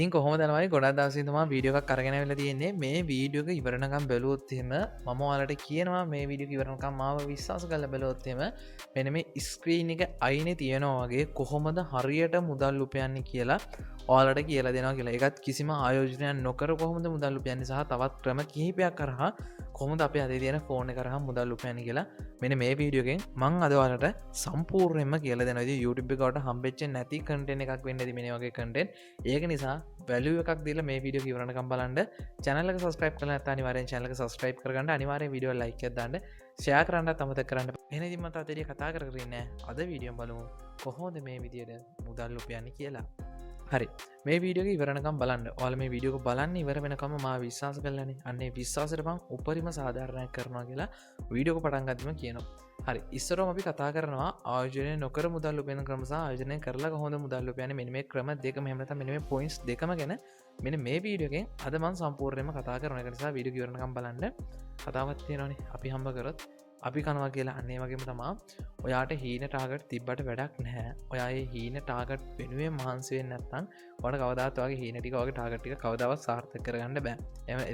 ඉතින් කොහොමද තමයි ගොඩක් දවසින් තමයි වීඩියෝ එකක් අරගෙන ආවිල්ලා තියෙන්නේ. මේ වීඩියෝ එක ඉවරනකම් බැලුවොත් එහෙම මම ඔයාලට කියනවා මේ වීඩියෝ එක ඉවරනකම් මාව විශ්වාස කරලා බැලුවොත් එහෙම මෙන්න මේ ස්ක්‍රීන් එක අයිනේ තියෙනවා වගේ කොහොමද හරියට මුදල් උපයන්නේ කියලා ඔයාලට කියලා දෙනවා කියලා. ඒකත් කිසිම ආයෝජනයක් නොකර කොහොමද මුදල් උපයන්නේ සහ තවත් ක්‍රම කිහිපයක් කරහා කොහොමද අපි අද තියෙන ෆෝන් එක කරහා මුදල් උපයන්නේ කියලා මෙන්න මේ වීඩියෝ එකෙන් මම අද ඔයාලට සම්පූර්ණයෙන්ම කියලා දෙනවා. ඉතින් YouTube එකට හම්බෙච්ච නැති කන්ටෙන්ට් එකක් වෙන්න ඇති මේ වගේ කන්ටෙන්ට්. ඒක නිසා වැලියු එකක් දීලා මේ වීඩියෝ එක ඉවරනකම් බලන්න. channel එක subscribe කරලා නැත්නම් අනිවාර්යෙන් channel එක subscribe කරගන්න. අනිවාර්යෙන් වීඩියෝ like එකක් දාන්න. share කරන්නත් අමතක කරන්න. එහෙනම් ඉතින් මම තාත්තේ කතා කරගෙන ඉන්නේ. අද වීඩියෝ බලමු කොහොමද මේ විදියට මුදල් උපයන්නේ කියලා. හරි මේ වීඩියෝ එක ඉවරනකම් බලන්න. ඔයාලා මේ වීඩියෝ එක බලන්න ඉවර වෙනකම් මා විශ්වාස කරලානේ. අන්නේ විශ්වාසයට මම උපරිම සාධාරණයක් කරනවා කියලා වීඩියෝ එක පටන් ගත්තම කියනවා. හරි ඉස්සරම අපි කතා කරනවා ආයෝජනය නොකර මුදල් උපයන ක්‍රම සහ ආයෝජනය කරලා කොහොමද මුදල් උපයන්නේ මෙන්න මේ ක්‍රම දෙකම එහෙම නැත්නම් මෙන්න මේ පොයින්ට්ස් දෙකම ගැන මෙන්න මේ වීඩියෝ එකෙන් අද මම සම්පූර්ණයෙන්ම කතා කරනවා. ඒක නිසා වීඩියෝ ඉවරනකම් බලන්න. කතාවක් තියෙනවානේ අපි හම්බ කරොත් අපි කනවා කියලා අන්නේ වගේම තමා ඔයාට හීන ටාගට් තිබ්බට වැඩක් නැහැ. ඔයා ඒ හීන ටාගට් වෙනුවෙන් මහන්සි වෙන්නේ නැත්නම් ඔයාලට කවදාවත් ඔයාගේ හීන ටික ඔයාගේ ටාගට් ටික කවදාවත් සාර්ථක කරගන්න බෑ.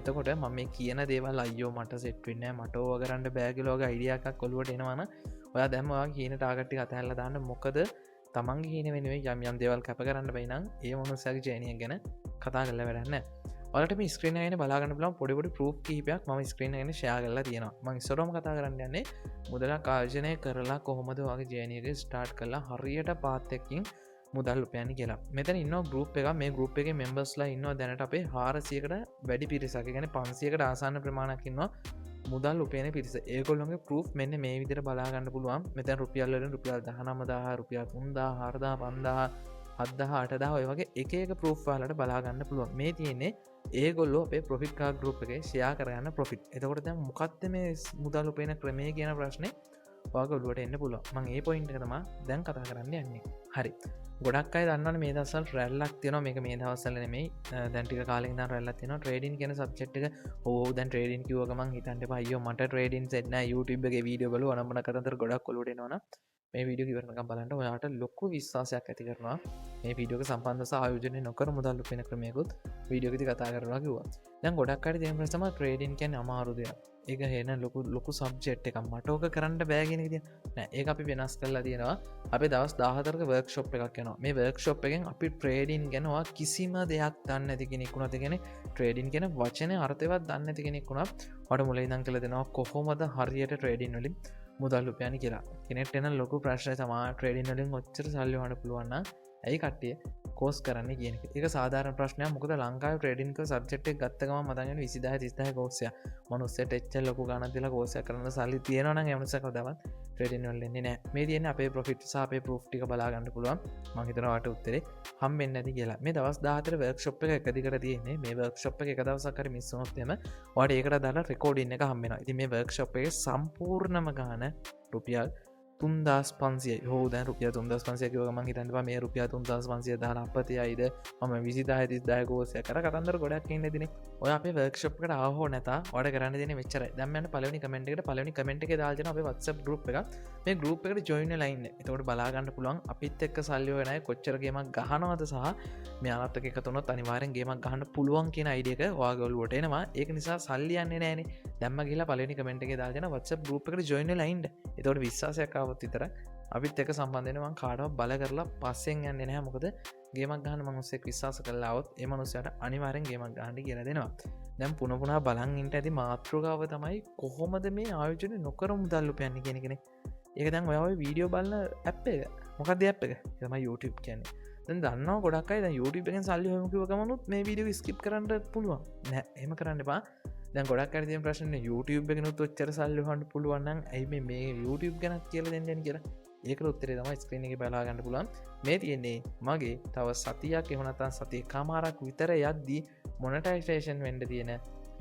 එතකොට මම මේ කියන දේවල් අයියෝ මට සෙට් වෙන්නේ නැහැ මට ඕවා කරන්න බෑ කියලා ඔයාගේ අයිඩියා එකක් ඔලුවට එනවනම් ඔයා දැම්ම ඔයාගේ හීන ටාගට් ටික අතහැරලා දාන්න. මොකද තමන්ගේ හීන වෙනුවෙන් යම් දේවල් කැප කරන්න බැයි නම් ඒ මොනසාගේ ජර්නිය ගැන කතා කරලා වැඩක් නැහැ. ඔයාලට මේ ස්ක්‍රීන් එකේ බලාගන්න පුළුවන් පොඩි ප්‍රූෆ් කිහිපයක් මම ස්ක්‍රීන් එකේ ෂෙයා කරලා තියෙනවා. මම ඉස්සරහම කතා කරන්න යන්නේ මුදලක් ආයෝජනය කරලා කොහොමද ඔයාගේ ජර්නි එක ස්ටාර්ට් කරලා හරියට පාත් එකකින් මුදල් උපයන්නේ කියලා. මෙතන ඉන්නවා ගෲප් එකක්. මේ ගෲප් එකේ මෙම්බර්ස්ලා ඉන්නවා දැනට අපේ 400කට වැඩි පිරිසක්. ඒ කියන්නේ 500කට ආසන්න ප්‍රමාණයක් ඉන්නවා මුදල් උපයන පිරිස. ඒගොල්ලොන්ගේ ප්‍රූෆ් මෙන්න මේ විදිහට බලා ගන්න පුළුවන්. මෙතන රුපියල් වලින් රුපියල් 19000 රුපියල් 3000 4000 5000 7000 8000 ඔය වගේ එක ප්‍රූෆ් වලට බලා ගන්න පුළුවන්. මේ තියෙන්නේ ඒගොල්ලෝ අපේ ප්‍රොෆිට් කාඩ් ගෲප් එකේ ෂෙයා කරගන්න ප්‍රොෆිට්. එතකොට දැන් මොකක්ද මේ මුදල් උපයන ක්‍රමය කියන ප්‍රශ්නේ ඔයාගේ ඔළුවට එන්න පුළුවන්. මම ඒ පොයින්ට් එක තමයි දැන් කතා කරන්න යන්නේ. හරි. ගොඩක් අය දන්නවනේ මේ දවස්වල රැල්ලක් තියෙනවා. මේක මේ දවස්වල නෙමෙයි. දැන් ටික කාලෙකින් ඉඳන් රැල්ලක් තියෙනවා. ට්‍රේඩින් කියන සබ්ජෙක්ට් එක. ඕ දැන් ට්‍රේඩින් කිව්ව ගමන් හිතන්න එපා අයියෝ මට ට්‍රේඩින් සෙට් නෑ. YouTube එකේ වීඩියෝ බලුවා අනම්මන කතන්දර ගොඩක් ඔළුවට එනවනම් මේ වීඩියෝ ඉවරනකම් බලන්න. ඔයාට ලොකු විශ්වාසයක් ඇති කරනවා. මේ වීඩියෝ එක සම්බන්ධ සහ ආයෝජනය නොකර මුදල් උපයන ක්‍රමයකුත් වීඩියෝ එකේදී කතා කරනවා කිව්වා. දැන් ගොඩක් අය තියෙන ප්‍රශ්න තමයි ට්‍රේඩින් කියන්නේ අමාරු දෙයක්. ඒක හේන ලොකු සබ්ජෙක්ට් එකක්. මට ඕක කරන්න බෑ කියන එක නෑ. ඒක අපි වෙනස් කරලා තියෙනවා. අපි දවස් 14ක වර්ක්ෂොප් එකක් යනවා. මේ වර්ක්ෂොප් එකෙන් අපි ට්‍රේඩින් ගැන ඔයා කිසිම දෙයක් දන්නේ නැති කෙනෙක් වුණත් ඒ කියන්නේ ට්‍රේඩින් කියන වචනේ අර්ථයවත් දන්නේ නැති කෙනෙක් වුණත් ඔයාලට මුලින් ඉඳන් කියලා දෙනවා කොහොමද හරියට ට්‍රේඩින් වලින් මුදල් උපයන්නේ කියලා. කෙනෙක්ට එන ලොකු ප්‍රශ්නය තමයි ට්‍රේඩින් වලින් ඔච්චර සල්ලි හොයන්න පුළුවන් නම් ඇයි කට්ටිය කෝස් කරන්න කියන එක. ඒක සාධාරණ ප්‍රශ්නයක්. මොකද ලංකාවේ ට්‍රේඩින් එක සබ්ජෙක්ට් එක ගත්ත ගමන් මතන් යන 20000 30000 කෝස් එක. මනුස්සයට එච්චර ලොකු ගණන් දීලා කෝස් එක කරන්න සල්ලි තියෙනවා නම් ඒ මනුස්සයා කවදාවත් ට්‍රේඩින් වල එන්නේ නැහැ. මේ තියෙන්නේ අපේ ප්‍රොෆිට් සහ අපේ ප්‍රූෆ් ටික බලා ගන්න පුළුවන්. මම හිතනවා ඔයාලට උත්තරේ හම්බෙන්නේ නැති කියලා. මේ දවස් 14 වර්ක්ෂොප් එක එක දිගට තියෙන්නේ. මේ වර්ක්ෂොප් එක එක දවසක් හරි මිස් වුණොත් එහෙම ඔයාලට ඒකට දාලා රෙකෝඩින් එක හම්බ වෙනවා. ඉතින් මේ වර්ක්ෂොප් එකේ සම්පූර්ණම ගාන රුපියල් 3500 හෝ දැන් රුපියල් 3500 කිව්ව ගමන් හිතන්න එපා මේ රුපියල් 3500 දාලා අපතයයිද මම 20000 30000 කෝස් එක කර කතන්දර ගොඩක් ඉන්නේ දිනේ. ඔය අපේ වර්ක්ෂොප් එකට ආව හෝ නැතා ඔයාලට කරන්න දෙන්නේ මෙච්චරයි. දැන් මම යන පළවෙනි කමෙන්ට් එකට පළවෙනි කමෙන්ට් එකේ දාලා දෙනවා අපේ WhatsApp group එක. මේ group එකට join වෙලා ඉන්න. එතකොට බලා ගන්න පුළුවන් අපිත් එක්ක සල්ලි හොයන අය කොච්චර ගේමක් ගහනවද සහ මෙයාලත් එක්ක එකතු වුණොත් අනිවාර්යෙන් ගේමක් ගහන්න පුළුවන් කියන අයිඩියා එක ඔයාගේ ඔළුවට එනවා. ඒක නිසා සල්ලි යන්නේ නැහනේ. දැම්ම ගිහලා පළවෙනි කමෙන්ට් එකේ දාලා දෙනවා WhatsApp group එකට join වෙලා ඉන්න. එතකොට විශ්වාසයක් ආවොත් විතරක් අපිත් එක සම්බන්ධන මං කාඩව බල කරලා පස්සෙන් යන්න නැහැ. මොකද ගේමක් ගහන්න මනුස්සෙක් විශ්වාස කරලා આવොත් ඒ මනුස්සයාට අනිවාර්යෙන් ගේමක් ගහන්න කියලා දෙනවා. දැන් පුන බලන් ඉන්න ඇති මාතෘකාව තමයි කොහොමද මේ ආයෝජනය නොකර මුදල් උපයන්නේ කියන එකනේ. ඒක දැන් ඔයා ඔය වීඩියෝ බලන ඇප් එක මොකක්ද ඇප් එක? ඒක තමයි YouTube කියන්නේ. දැන් දන්නවා ගොඩක් අය දැන් YouTube එකෙන් සල්ලි හොයමු කිව්ව ගමනුත් මේ වීඩියෝ ස්කිප් කරන්න පුළුවන්. නෑ එහෙම කරන්න එපා. දැන් ගොඩක් අය තියෙන ප්‍රශ්නේ YouTube එකනොත් ඔච්චර සල්ලි හොයන්න පුළුවන් නම් ඇයි මේ YouTube ගැනත් කියලා දෙන්නේ කියලා. ඒකට උත්තරේ තමයි ස්ක්‍රීන් එකේ බලා ගන්න පුළුවන්. මේ තියෙන්නේ මගේ තව සතියක් එහෙම නැත්නම් සතියකමාරක් විතර යද්දී මොනටයිසේෂන් වෙන්න තියෙන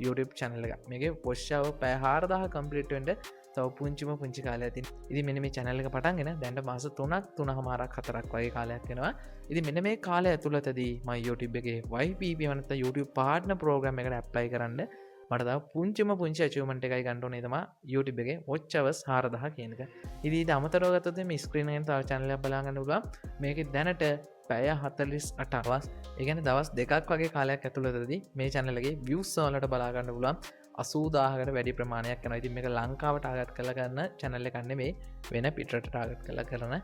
YouTube channel එක. මේකේ පොෂ්ෂාව පැය 4000 කම්ප්ලීට් වෙන්න තව පුංචි කාලයක් තියෙනවා. ඉතින් මෙන්න මේ channel එක පටන්ගෙන දැන් මාස 3ක් 3මාරක් 4ක් වගේ කාලයක් වෙනවා. ඉතින් මෙන්න මේ කාලය ඇතුළතදී මම YouTube එකේ YPP නැත්නම් YouTube partner program එකට apply කරන්න මට තව පුංචි achievement එකයි ගන්න ඕනේ තමයි YouTube එකේ watch hours 4000 කියන එක. ඉතින් ඊට අමතරව ගත්තොත් මේ ස්ක්‍රීන් එකෙන් තව channel එකක් බලා ගන්න පුළුවන්. මේකේ දැනට පැය 48ස් ඒගැන දවස් දෙකක් වගේ කාලයක් ඇතුළතදී මේ චැනලගේ වියස්සවලට බලාගන්න පුලන් 80,000කට වැඩි ප්‍රමාණයක් කන ඉතින් මේක ලංකාවට ආගත් කළ කරන්න චැනල්ල කන්න මේ වෙන පිටට ටාගත් කළ කරන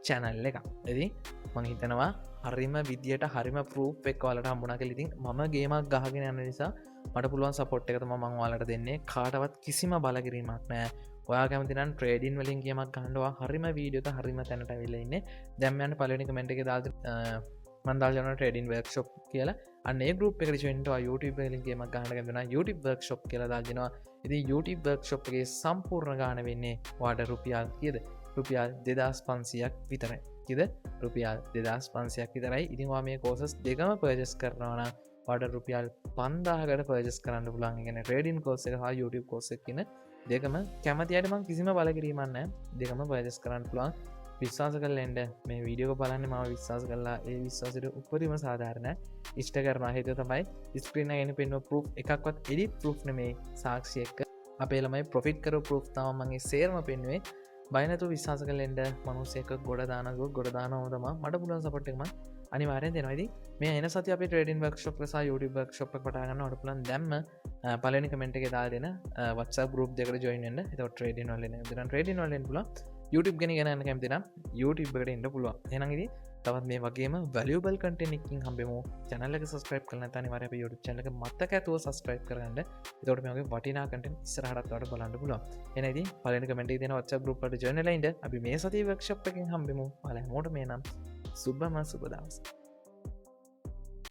චැනල්ල එක එදි මං හිතනවා හරිම විදියට හරිම පරූ් එක් වලට හම්බුණ කලිතින් ම ගේමක් ගහගෙන යන්න නිසා මට පුළුවන් සපොට් එකතම මංවාලට දෙන්නේ කාටවත් කිසිම බලකිරීමක් නෑ ඔයා කැමතින ට්‍රේඩින් වලින් කියමක් ගණඩවා හරිම වීඩියෝත හරිම තැනට වෙලඉන්න දැම්යන්න පලනික මෙන්ට එක දාද මන්දාල්ජන ටඩින් වර්ක්ෂප් කියලා අන්නේ ගරුප් එකරිචෙන්ට YouTube ලින්ගේම ගහනගෙන YouTube වර්ක්ෂප් කියලා දාජනවා ඉති YouTube වර්ක්ෂප්ගේ සම්පූර්ණ ගාන වෙන්නේ වාඩ රුපියල් කියද රුපියල් 2500ක් විතරයි කිද රුපියල් 2500ක් විතරයි ඉතිවා මේ කෝසස් දෙකම පර්ජස් කරනවන වාඩ රුපියල් 5,000කට පර්ජස් කරන්න පුළන් ගෙන රඩින් කෝස එක හා YouTube කෝස කියන දෙකම කැමතියටම කිසිම බලකිරීමන්න දෙකම පර්ජස් කරන්න පුළුවන් විශ්වාස කලෙන්ඩ මේ වීඩියෝ බලන්න ම විශ්වාස කරලා ඒ විශ්වාසට උපරිම සාධාරණ ඉෂ්ට කරන හේතු තමයි ස්ක්‍රීන ගෙන පෙන්ව පර් එකක්වත් එඩි පර් මේ සාක්ෂියක අපේ ළමයි ප්‍රොෆිට් කර පර් තමන්ගේ සේර්ම පෙන්වේ බයිනතු විශවාස කලෙන්ඩ මනුසේක ගොඩදානග ගොඩදානවදම මට පුලන් සපට්ටම අනිවාරයෙන් දෙනවද මේ එන සති අප ටඩන් වර්ක්ෂප් සා YouTube වර්ක්ෂප් පටගන්න ොට පුලන් දැම්ම පලනි කමෙන්ට් එක දා දෙන වත්ස ගරුප් දෙකට ජොයින්න එත ට්‍රේඩන් වල ට්‍රේඩන් වලෙන් පුල YouTube ගෙන ගැන කැමතින YouTube එකට ඉන්න පුළුව එනගදි තවත් මේ වගේම වැලියබල් කටනෙකින් හම්බෙමු චැනල්ලක සස්ක්‍රයිප් කරන තනි වර YouTube චැනලක මත්තක ඇතුව සස්ක්‍රයිප් කරන්න තොට මේගේ වටිනා කටෙන් ඉස්රහටත්වට බලන්න පුළුව එනද පලනි කමෙන්ට දෙන වච්ච ගරුප්ට ජනලයින්ට අපි මේ සති වක්ෂප් එකින් හම්බෙමු පල මෝට මේ නම් සුබම සුබදවස්